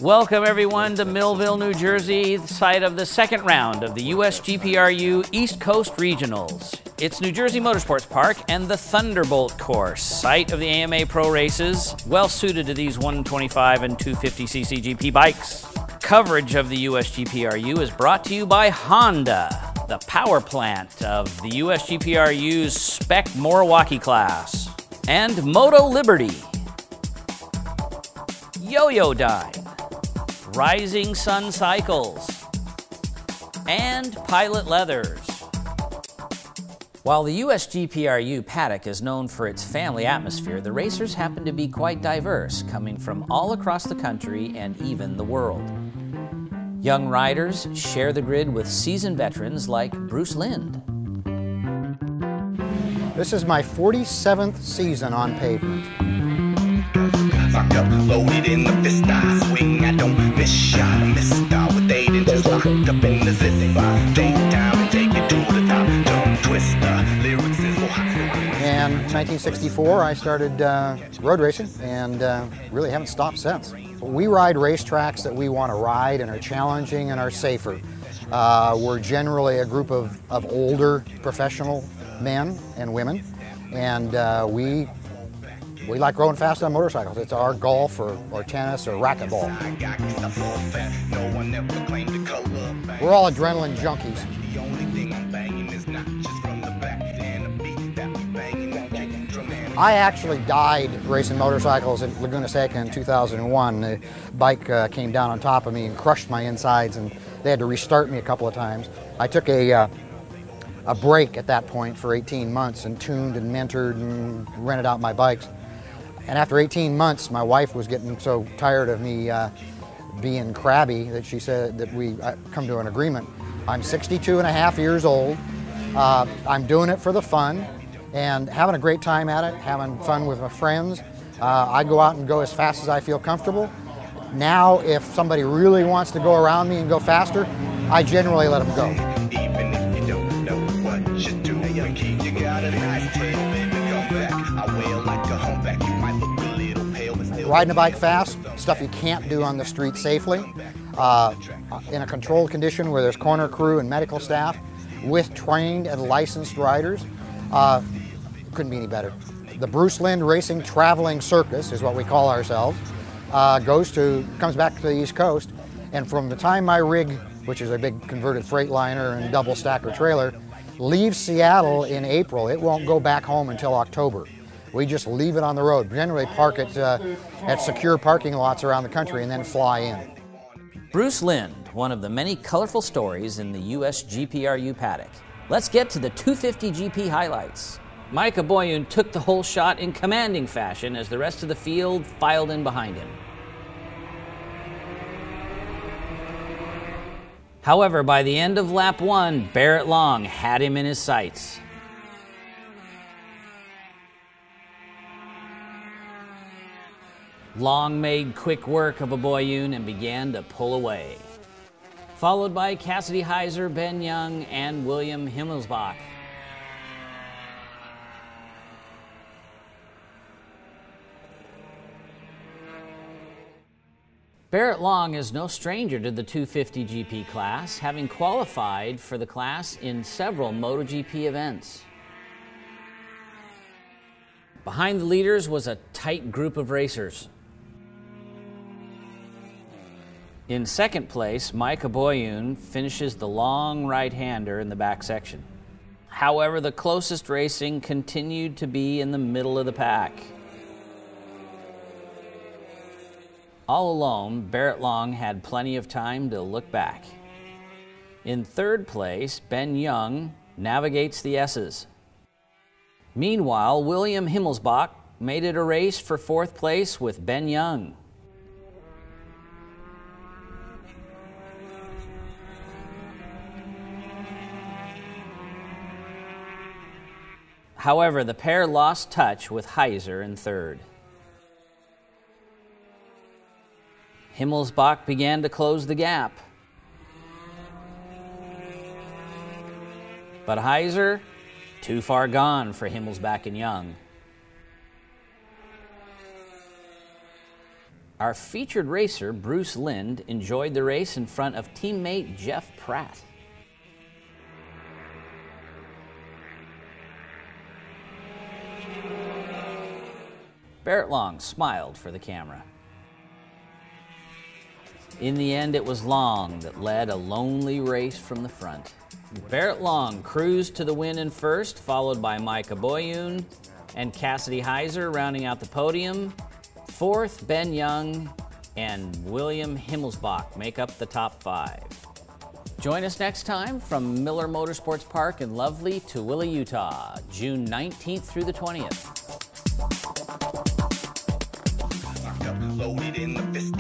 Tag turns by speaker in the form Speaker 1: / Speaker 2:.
Speaker 1: Welcome everyone to Millville, New Jersey, the site of the second round of the USGPRU East Coast Regionals. It's New Jersey Motorsports Park and the Thunderbolt course, site of the AMA Pro races, well suited to these 125 and 250cc GP bikes. Coverage of the USGPRU is brought to you by Honda, the power plant of the USGPRU's Spec Milwaukee class, and Moto Liberty, Yo-Yo Dime, Rising Sun Cycles, and Pilot Leathers. While the USGPRU paddock is known for its family atmosphere, the racers happen to be quite diverse, coming from all across the country and even the world. Young riders share the grid with seasoned veterans like Bruce Lind.
Speaker 2: This is my 47th season on pavement.
Speaker 3: Locked up, loaded in the fist, I swing, I don't miss shot, with 8 inches locked up in the zip, take it down and take it to the top, tongue twister, lyrics is
Speaker 2: And in 1964 I started road racing and really haven't stopped since. We ride racetracks that we want to ride and are challenging and are safer. We're generally a group of older professional men and women, and we like going fast on motorcycles. It's our golf or tennis or racquetball. We're all adrenaline junkies. I actually died racing motorcycles at Laguna Seca in 2001. The bike came down on top of me and crushed my insides, and they had to restart me a couple of times. I took a break at that point for 18 months and tuned and mentored and rented out my bikes. And after 18 months, my wife was getting so tired of me being crabby that she said that we come to an agreement. I'm 62 and a half years old. I'm doing it for the fun and having a great time at it, having fun with my friends. I go out and go as fast as I feel comfortable. Now, if somebody really wants to go around me and go faster, I generally let them go.
Speaker 3: Even if you don't know what you do, you got a nice tail, baby, come back. I will like a humpback, you might look a little pale, but still.
Speaker 2: Riding a bike fast, stuff you can't do on the street safely, in a controlled condition where there's corner crew and medical staff with trained and licensed riders, couldn't be any better. The Bruce Lind Racing Traveling Circus is what we call ourselves. Comes back to the East Coast, and from the time my rig, which is a big converted Freightliner and double stacker trailer, leaves Seattle in April, it won't go back home until October. We just leave it on the road, generally park it at secure parking lots around the country and then fly in.
Speaker 1: Bruce Lind, one of the many colorful stories in the USGPRU paddock. Let's get to the 250 GP highlights. Mike Aboyun took the whole shot in commanding fashion as the rest of the field filed in behind him. However, by the end of lap 1, Barrett Long had him in his sights. Long made quick work of Aboyun and began to pull away, followed by Cassidy Heiser, Ben Young, and William Himmelsbach. Barrett Long is no stranger to the 250 GP class, having qualified for the class in several MotoGP events. Behind the leaders was a tight group of racers. In second place, Mike Aboyun finishes the long right-hander in the back section. However, the closest racing continued to be in the middle of the pack. All alone, Barrett Long had plenty of time to look back. In third place, Ben Young navigates the S's. Meanwhile, William Himmelsbach made it a race for fourth place with Ben Young. However, the pair lost touch with Heiser in third. Himmelsbach began to close the gap. But Heiser, too far gone for Himmelsbach and Young. Our featured racer, Bruce Lind, enjoyed the race in front of teammate Jeff Pratt. Barrett Long smiled for the camera. In the end, it was Long that led a lonely race from the front. Barrett Long cruised to the win in first, followed by Micah Boyun and Cassidy Heiser rounding out the podium. Fourth, Ben Young and William Himmelsbach make up the top 5. Join us next time from Miller Motorsports Park in lovely Tooele, Utah, June 19th through the 20th.
Speaker 3: Loaded in the fist.